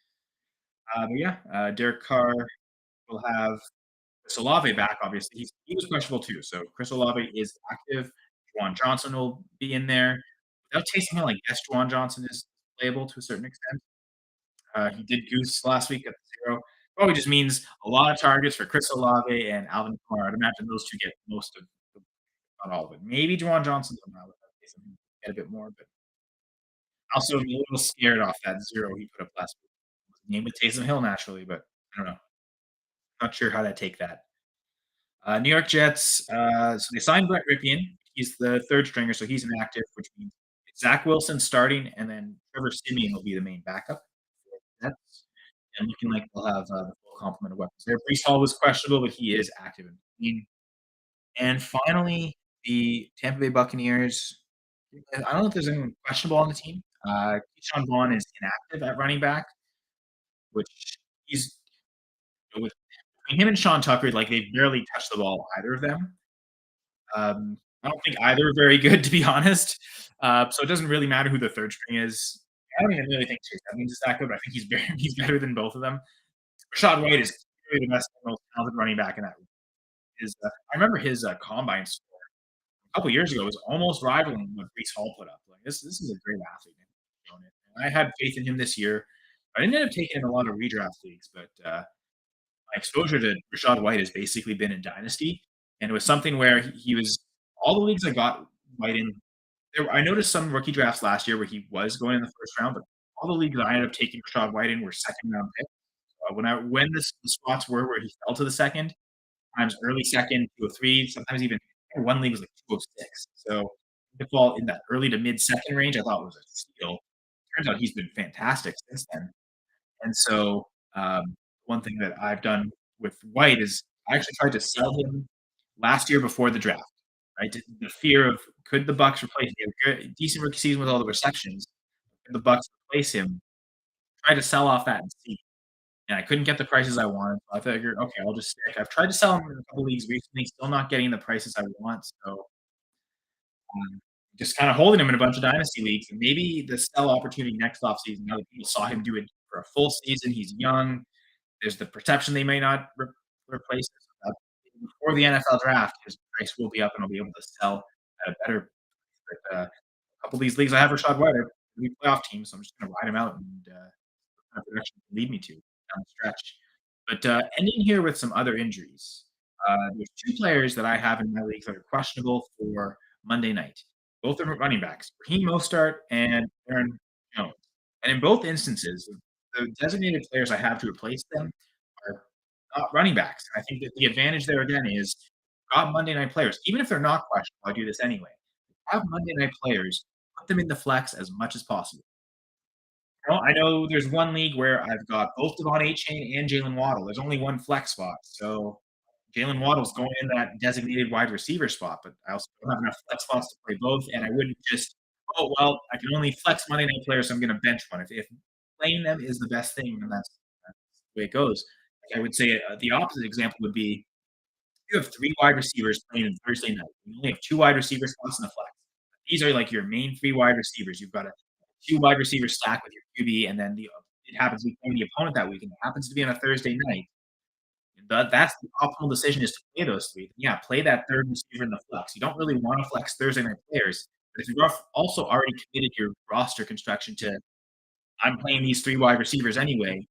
S1: But yeah, Derek Carr will have Chris Olave back, obviously. He was questionable too. So Chris Olave is active. Juwan Johnson will be in there. Without Taysom Hill, I guess Juwan Johnson is playable to a certain extent. He did goose last week at the 0. Probably just means a lot of targets for Chris Olave and Alvin Kamara. I'd imagine those two get most of the not all of it. Maybe Juwan Johnson somehow get a bit more, but also I'm a little scared off that 0 he put up last week. Game with Taysom Hill naturally, but I don't know. Not sure how to take that. New York Jets, so they signed Brett Ripien. He's the third stringer, so he's inactive, which means Zach Wilson starting, and then Trevor Siemian will be the main backup for the Jets. And looking like they'll have the full complement of weapons there. Brees Hall was questionable, but he is active in the team. And finally, the Tampa Bay Buccaneers. I don't know if there's anyone questionable on the team. Keyshawn Vaughn is inactive at running back, which he's with between him and Sean Tucker, like they've barely touched the ball, either of them. I don't think either are very good, to be honest. So it doesn't really matter who the third string is. I don't even really think Chase Edmonds is that good, but I think he's better than both of them. Rashad White is clearly the best, most talented running back in that. I remember his combine score a couple years ago was almost rivaling what Brees Hall put up. Like this is a great athlete. And I had faith in him this year. I didn't end up taking in a lot of redraft leagues, but my exposure to Rashad White has basically been in Dynasty, and it was something where he was all the leagues I got White in. I noticed some rookie drafts last year where he was going in the first round, but all the leagues I ended up taking Rashad White in were second round picks. When the spots were where he fell to the second, times early second, 203, sometimes even one league was like 206. So to fall in that early to mid second range, I thought was a steal. Turns out he's been fantastic since then. And so, one thing that I've done with White is I actually tried to sell him last year before the draft, right? The fear of could the Bucks replace him? He had a decent rookie season with all the receptions. Could the Bucks replace him? Tried to sell off that and see, and I couldn't get the prices I wanted. So I figured, okay, I'll just stick. I've tried to sell him in a couple leagues recently, still not getting the prices I want. So just kind of holding him in a bunch of dynasty leagues, and maybe the sell opportunity next offseason. Now that people saw him do it for a full season, he's young. There's the perception they may not replace him. Before the NFL draft, his price will be up, and I'll be able to sell at a better. But a couple of these leagues, I have Rashad White. We playoff team, so I'm just going to ride him out and kind of production can lead me to down the stretch. But ending here with some other injuries. There's two players that I have in my leagues that are questionable for Monday night. Both are running backs, Raheem Mostert and Aaron Jones. And in both instances, the designated players I have to replace them are not running backs. I think that the advantage there again is got Monday night players. Even if they're not questionable, I do this anyway. Have Monday night players, put them in the flex as much as possible. Well, I know there's one league where I've got both Devon Achane and Jalen Waddle. There's only one flex spot, so Jalen Waddle's going in that designated wide receiver spot, but I also don't have enough flex spots to play both, and I wouldn't just, "Oh, well, I can only flex Monday night players, so I'm gonna bench one." If playing them is the best thing, then that's the way it goes. I would say, the opposite example would be you have 3 wide receivers playing on Thursday night. You only have 2 wide receiver spots in the flex. These are, like, your main 3 wide receivers. You've got a 2 wide receiver stack with your QB, and then it happens to be playing the opponent that week, and it happens to be on a Thursday night. That's the optimal decision is to play those 3. Yeah, play that 3rd receiver in the flex. You don't really wanna flex Thursday night players, but if you've also already committed your roster construction to, "I'm playing these 3 wide receivers anyway,"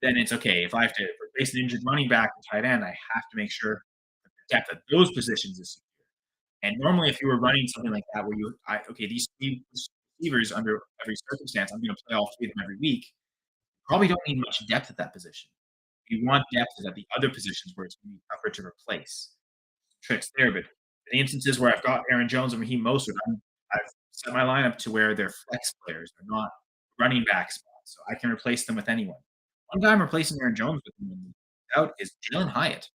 S1: then it's okay. If I have to replace an injured running back or tight end, I have to make sure that the depth at those positions is secure. And normally, if you were running something like that where okay, these 3 receivers under every circumstance, I'm gonna play all 3 of them every week, probably don't need much depth at that position. You want depth is at the other positions where it's gonna be tougher to replace. Tricks there, but in the instances where I've got Aaron Jones and Raheem Mostert, I've set my lineup to where they're flex players. They're not running back spots, so I can replace them with anyone. One guy I'm replacing Aaron Jones with out is Jalen Hyatt.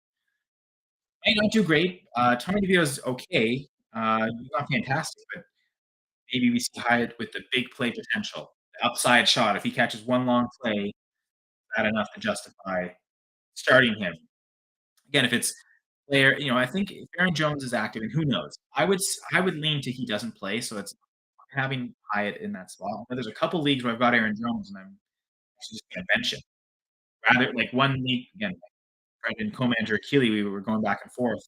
S1: Might not do great. Tommy DeVito's okay. He's not fantastic, but maybe we see Hyatt with the big play potential, the upside shot. If he catches one long play, that enough to justify starting him. Again, if it's player, I think if Aaron Jones is active, and who knows, I would lean to he doesn't play, so it's having Hyatt in that spot. But there's a couple leagues where I've got Aaron Jones, and I'm actually just gonna bench him. Rather, like one league again, Brendan co-manager Keely, we were going back and forth.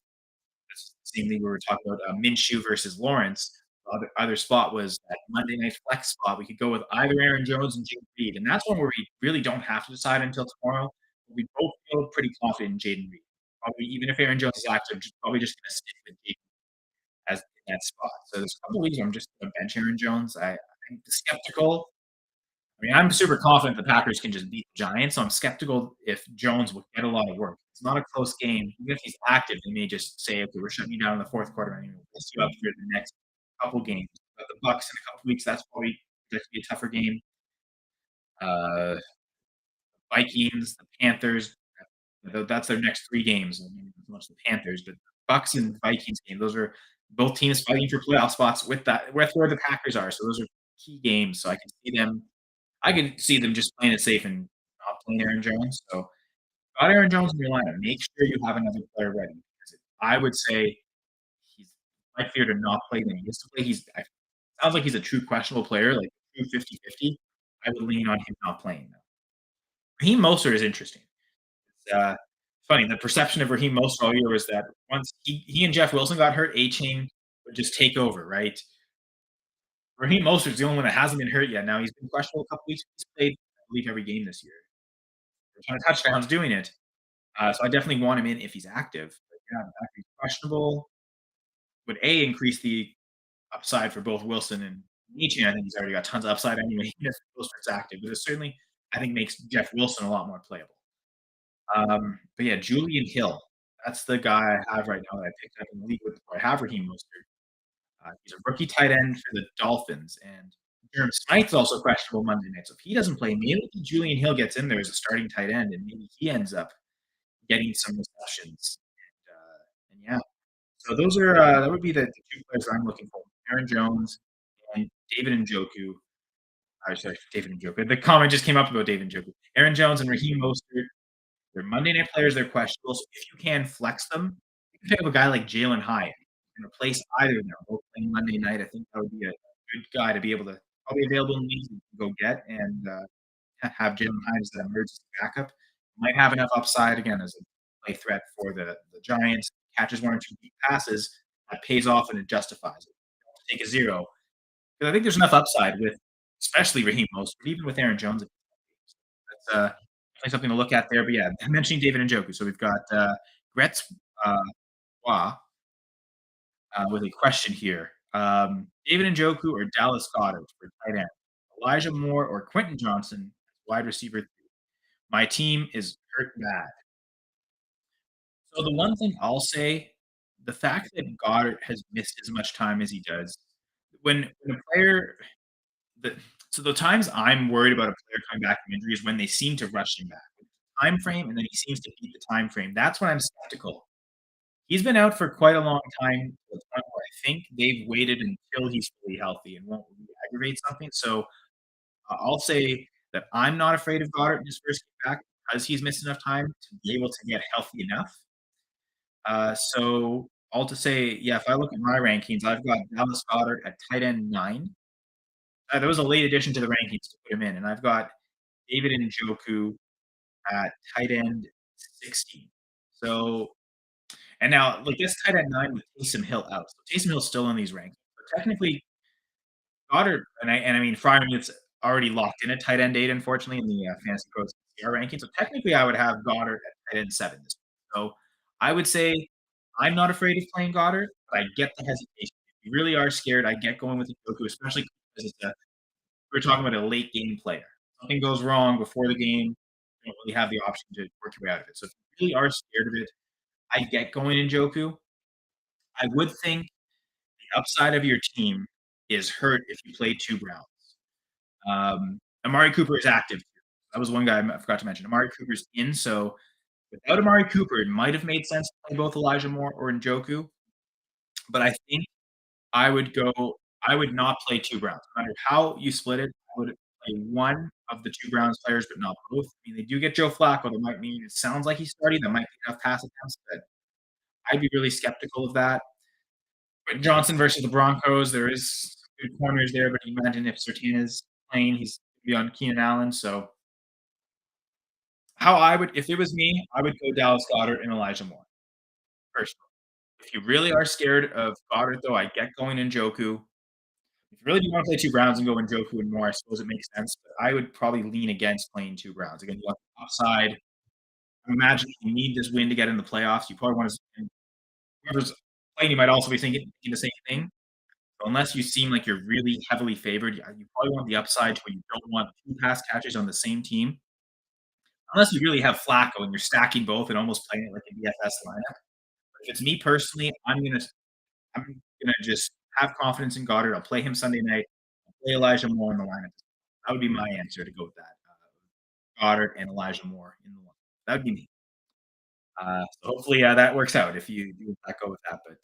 S1: This same league we were talking about Minshew versus Lawrence. The other spot was that Monday night flex spot. We could go with either Aaron Jones and Jaden Reed, and that's one where we really don't have to decide until tomorrow. We both feel pretty confident in Jaden Reed. Probably even if Aaron Jones is active, probably just gonna stick with Jaden as in that spot. So there's a couple weeks where I'm just gonna bench Aaron Jones. I'm skeptical. I mean, I'm super confident the Packers can just beat the Giants, so I'm skeptical if Jones will get a lot of work. It's not a close game. Even if he's active, they may just say, "Okay, we're shutting you down in the 4th quarter, and we'll see you up for the next couple games." But the Bucks in a couple weeks, that's probably going to be a tougher game. Uh, Vikings, the Panthers, that's their next 3 games. I mean, as much as the Panthers, but Bucks and Vikings game, those are both teams fighting for playoff spots with where the Packers are. So those are key games. So I can see them just playing it safe and not playing Aaron Jones. So, got Aaron Jones in your lineup. Make sure you have another player ready because I would say he's likelier to not play than he used to play. Sounds like he's a true questionable player, like true 50-50. I would lean on him not playing though. Raheem Mostert is interesting. It's funny. The perception of Raheem Mostert all year was that once he and Jeff Wilson got hurt, A-Chain would just take over, right? Raheem Mostert's the only one that hasn't been hurt yet. Now he's been questionable a couple weeks. He's played, I believe, every game this year. A ton of touchdowns doing it. So I definitely want him in if he's active. But yeah, the fact he's questionable would increase the upside for both Wilson and Nietzsche. I think he's already got tons of upside anyway, even if Wilson's active. But it certainly, I think, makes Jeff Wilson a lot more playable. But yeah, Julian Hill. That's the guy I have right now that I picked up in the league with before I have Raheem Mostert. He's a rookie tight end for the Dolphins, and Jeremy Smythe's also questionable Monday night. So if he doesn't play, maybe Julian Hill gets in there as a starting tight end, and maybe he ends up getting some receptions. And yeah, so those are that would be the 2 players I'm looking for: Aaron Jones and David Njoku. Sorry, David Njoku. The comment just came up about David Njoku. Aaron Jones and Raheem Mostert. They're Monday night players. They're questionable. So if you can flex them, you can pick up a guy like Jalen Hyatt and replace either of them. Both playing Monday night. I think that would be a good guy to be able to probably available in leagues you can go get and have Jalen Hyatt as that emergency backup. Might have enough upside again as a play threat for the Giants. Catches 1 or 2 deep passes, that pays off and it justifies it. Take a 0 because I think there's enough upside with, especially Raheem Mostert, even with Aaron Jones. That's definitely something to look at there. But yeah, mentioning David Njoku. So we've got Gretz Wah with a question here. David Njoku or Dallas Goedert for tight end? Elijah Moore or Quentin Johnson wide receiver 3? My team is hurt bad. So the one thing I'll say, the fact that Goddard has missed as much time as he does, when a player the so the times I'm worried about a player coming back from injury is when they seem to rush him back. Time frame, and then he seems to beat the time frame. That's when I'm skeptical. He's been out for quite a long time to the point where I think they've waited until he's fully healthy and won't re-aggravate something. So I'll say that I'm not afraid of Goddard in his first game back. because he's missed enough time to be able to get healthy enough. So all to say, yeah, if I look at my rankings, I've got Dallas Goedert at tight end 9. That was a late addition to the rankings to put him in, and I've got David Njoku at tight end 16. So and now, like, this tight end 9 with Taysom Hill out. So Taysom Hill's still in these rankings. So technically, Goddard and I mean, Freiermuth's already locked in at tight end 8, unfortunately, in the, Fantasy Pros CR ranking. So technically, I would have Goddard at tight end 7 this week. So I would say I'm not afraid of playing Goddard, but I get the hesitation. If you really are scared, I get going with Njoku, especially because we're talking about a late game player. Something goes wrong before the game, you don't really have the option to work your way out of it. So if you really are scared of it, I get going in Njoku. I would think the upside of your team is hurt if you play 2 Browns. Amari Cooper is active too. That was one guy I forgot to mention. Amari Cooper's in, so without Amari Cooper, it might have made sense to play both Elijah Moore or Njoku, but I think I would not play 2 Browns. No matter how you split it, I would play 1 of the 2 Browns players, but not both. I mean, they do get Joe Flacco, that might mean it sounds like he's starting, that might be enough pass attempts, but I'd be really skeptical of that. But Johnson versus the Broncos, there is good corners there, but you imagine if Surtain playing, he's gonna be on Keenan Allen. So how I would if it was me, I would go Dallas Goedert and Elijah Moore, personally. If you really are scared of Goddard, though, I get going Njoku. If you really do wanna play 2 Browns and go Njoku and Moore, I suppose it makes sense, but I would probably lean against playing 2 Browns. Again, you want the upside. I imagine you need this win to get in the playoffs. You probably wanna and whoever's playing, you might also be thinking the same thing. So unless you seem like you're really heavily favored, you probably want the upside to where you don't want 2 pass catchers on the same team, unless you really have Flacco and you're stacking both and almost playing it like a DFS lineup. But if it's me personally, I'm gonna just have confidence in Goddard. I'll play him Sunday night. I'll play Elijah Moore in the lineup. That would be my answer to go with that. Goddard and Elijah Moore in the lineup. That would be me. So hopefully, that works out if you do go with that. But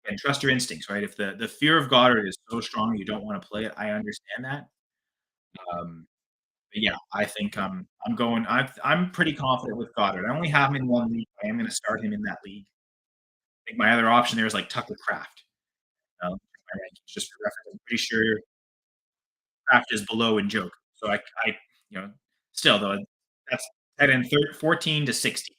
S1: and trust your instincts, right? If the fear of Goddard is so strong, you don't want to play it. I understand that. Um, but yeah, I think I'm going. I'm pretty confident with Goddard. I only have him in 1 league. I am going to start him in that league. I think my other option there is like Tucker Craft. My rankings just for reference. I'm pretty sure Kraft is below in joke. So you know, still though, that's tight end 14 to 16.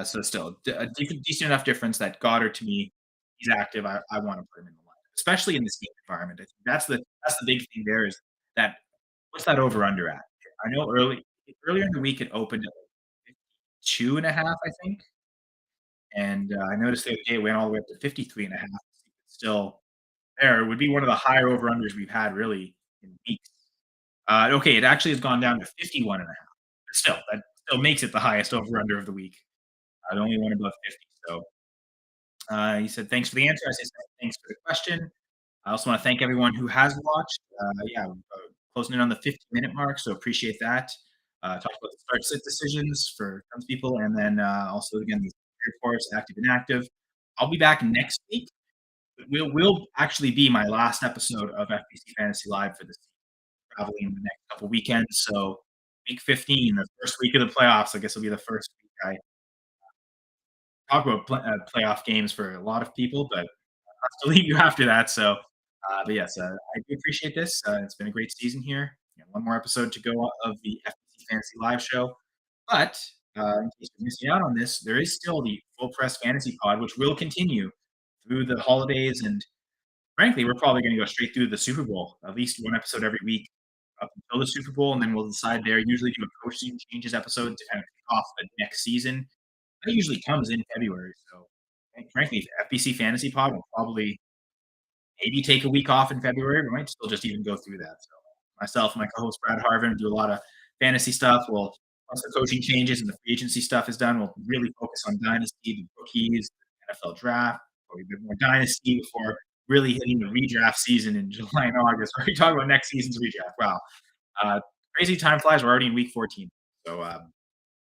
S1: So still a decent enough difference that Goddard to me, he's active. I want to put him in the lineup, especially in this game environment. I think that's the big thing there is that what's that over under at? I know earlier in the week it opened at like 52.5, I think. And I noticed the other day it went all the way up to 53.5. It's still there. It would be one of the higher over unders we've had really in weeks. Okay, it actually has gone down to 51.5. But still, that still makes it the highest over under of the week. The only one above 50. So he said, thanks for the answer. I said, thanks for the question. I also want to thank everyone who has watched. Yeah, closing in on the 50-minute mark, so appreciate that. Talked about the start sit decisions for tons of people, and then also again the reports, active and inactive. I'll be back next week. Will actually be my last episode of FPC Fantasy Live for this traveling the next couple weekends. So week 15, the first week of the playoffs, I guess will be the first week I talk about playoff games for a lot of people, but I'll have to leave you after that. So, but yes, I do appreciate this. It's been a great season here. One more episode to go of the FPC Fantasy Live show. But in case you're missing out on this, there is still the Full Press Fantasy Pod, which will continue through the holidays. And frankly, we're probably going to go straight through the Super Bowl, at least one episode every week up until the Super Bowl. And then we'll decide there, usually do a coaching changes episode to kind of kick off the next season. That usually comes in February. So, frankly, FBC Fantasy Pod will probably maybe take a week off in February. We might still just even go through that. So, myself and my co-host Brad Harvin do a lot of fantasy stuff. Once the coaching changes and the free agency stuff is done, we'll really focus on dynasty, the rookies, the NFL draft, or a bit more dynasty before really hitting the redraft season in July and August. We're already talking about next season's redraft. Wow, crazy time flies. We're already in week 14. So.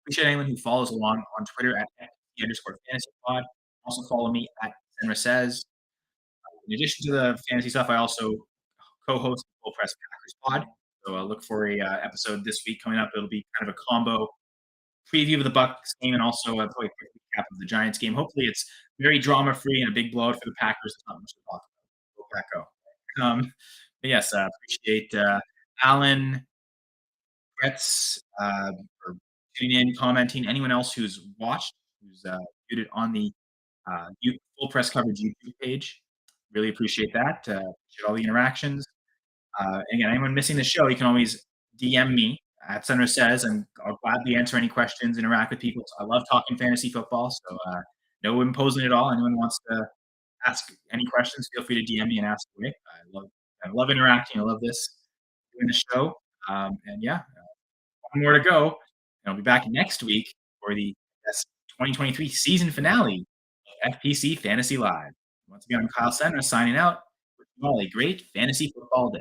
S1: Appreciate anyone who follows along on Twitter at @FPC_fantasy pod. Also follow me at Senra Says. In addition to the fantasy stuff, I also co-host the Full Press Packers pod. So look for a episode this week coming up. It'll be kind of a combo preview of the Bucks game and also probably a quick recap of the Giants game. Hopefully, it's very drama free and a big blowout for the Packers. There's not much to talk about. Go Paco. But yes, appreciate Alan, Kretz, for tuning in, commenting. Anyone else who's watched, who's viewed it on the full press coverage YouTube page. Really appreciate that. Appreciate all the interactions. Again, anyone missing the show, you can always DM me at Center Says, and I'll gladly answer any questions, interact with people. So I love talking fantasy football, so no imposing at all. Anyone wants to ask any questions, feel free to DM me and ask away. I love interacting. I love this doing the show. And yeah, one more to go. And I'll be back next week for the 2023 season finale of FPC Fantasy Live. Once again, I'm Kyle Senra signing out. Wishing you all a great fantasy football day.